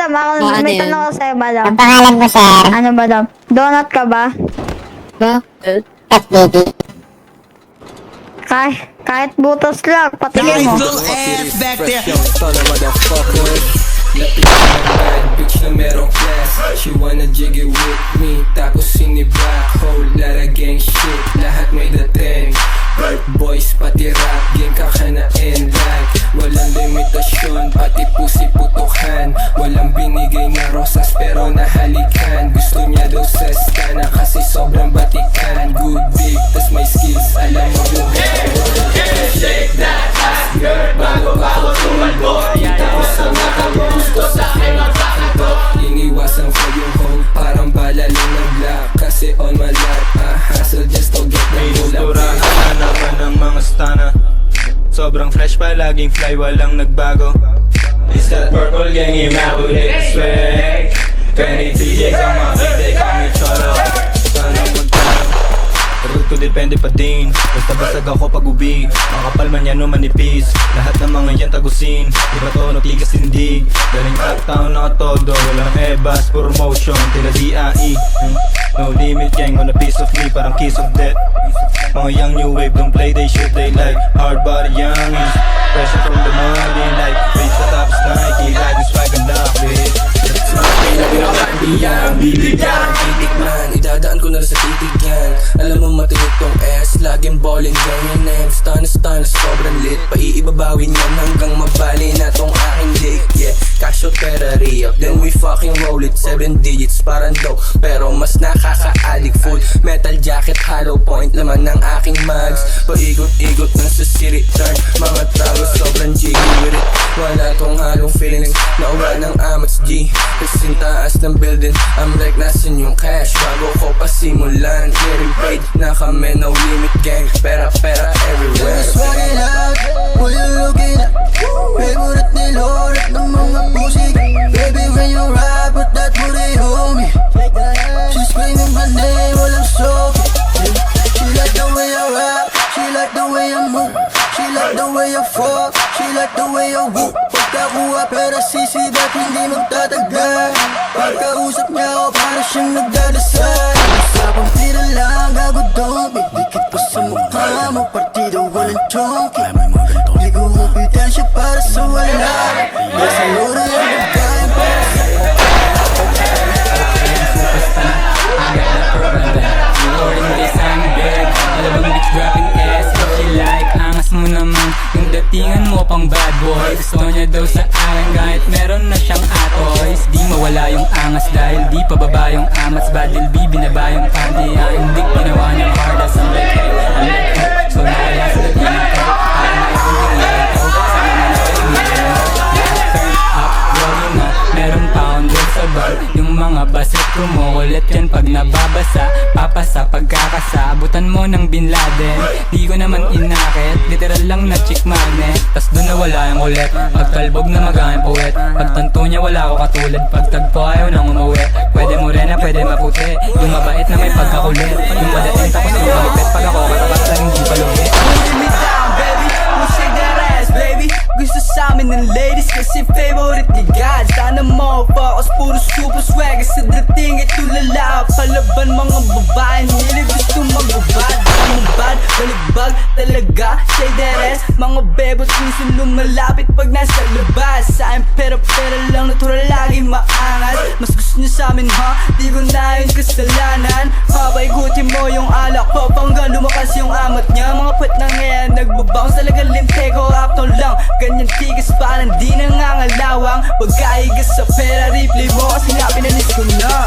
madam, ano may yun? tanong ako sa'yo, madam. Ang pangalan mo, sir? Ano, madam? Donut ka ba? Bakit? FBB. Kahit butos lang, patingin mo. Little ass back there. Lapit ka ng bad bitch na merong class. She wanna jig it with me. Tapos sini black hole, lara gang shit. Lahat may dating. Right boys, pati rap game kakanain like. Walang limitasyon, pati pusi putukan. Walang binigay na rosas pero nahalikan. Gusto niya daw sa skana kasi sobrang batikan. Good big, tas may skills, alam mo yung shake that ass girl, bago tumalbo. Kita ko sa mata mo, gusto sa akin magpakato. Iniwasan ko yung home, parang bala lang ng black. Kasi on my lap, hustle just to get the bullet. Turahan naman ng mga stana. Sobrang fresh pa, laging fly, walang nagbago. It's that purple gang, immaculate swag. 23 days ang mga big day, kami cholo. Sana magkano, road ko depende pa din. Basta basag ako pag uwi. Makapal man yan o manipis. Lahat ng mga yan tagusin. Iba to, nagtigas tindig. Galing uptown na todo. Walang ebas, puro motion. Tila DIE. No limit gang on a piece of me, parang kiss of death. Mga young new wave, don't play, they shoot, they like hard body youngies. Pressure from the money, like reach the top, Nike, like this swag and love, bitch. Bibigyan, titikman. Idadaan ko na rin sa titig yan. Alam mo matinik tong S, laging ballin' ganyan next. Stun, sobrang lit. Paiibabawin yan hanggang mabali na tong aking dick. Yeah, cash out pera re-up, then we fucking roll it. 7 digits, parang dope, pero mas nakaka-addict. Full metal jacket, hollow point, laman ng aking mags. Paikot-ikot ng sa city turn. Mga tao sobrang jiggy with it. Wala tong halong feeling, nauwa ng amats G. Kasing taas ng building, I'm like nasan yung cash. Bago ko pasimulan, getting paid na kami, no limit gang. Pera everywhere. Swag it out, who you looking at? Favorite ni Lord at ng mga pussy. Baby when you rap, put that booty on me. She's screaming my name while I'm soaking. She like the way I rap, she like the way I move. She like the way I fuck, she like the way I whoop. Pagkakuha pera sisi, ba't hindi magtatagal? Pagkausap niya ako, para siyang nagdadasal. Usapang tira lang, gago don't be. Dikit pa sa mukha mo, partido walang chonky. Di ko upitan siya para sa wala. Nasa lura yung nagkain para sa'yo. Mo naman yung datingan mo pang bad boy. Gusto niya daw sa akin kahit meron na siyang atoys. Di mawala yung angas dahil di pababa yung amats. Badil B, binaba yung panty. Ang dik, ginawa niyang hard as I'm like hey, I'm like hey. So nakaya sa datingan ko, parang naikunting ito. Sana na nakalimutan mo. Turn up, wagi na, meron pound doon sa bar. Yung mga basit kumukulit yan pag nababasa. Papasa pagkakasa, abutan mo ng Bin Laden. Di ko naman inakit, literal lang na chick magnet. Tas doon na wala yung ulit, pagkalbog na magaling puwet. Pagtanto niya wala ako katulad, pagtagpo ayaw nang umuwi. Pwede morena, pwede maputi, yung mabait na may pagkakulit. Yung madating tapos yung malupit, pag ako katapat lang hindi palugi. Push me down, baby, we'll shake that ass, baby. Gusto sa amin ng ladies kasi favorite ni God. Sana mo focus, puro super swag. Sa dating ay tulala, palaban mga babae. Hilig gusto magbabad, bad, baligbag talaga, shake that ass. Mga bebot minsan lumalapit pag nasa labas. Sa akin pera lang, natural lagi maangas. Mas gusto niya sa amin ha, di ko na yun kasalanan. Papaikutin mo yung alak ko, panggang lumakas yung amat niya. Mga put na ngayon, nagbabounce talaga linte ko. Uptown lang, ganyan tigas parang di nangangalawang. Pagkaigas sa pera, replay mo kasi nga pinalis ko na.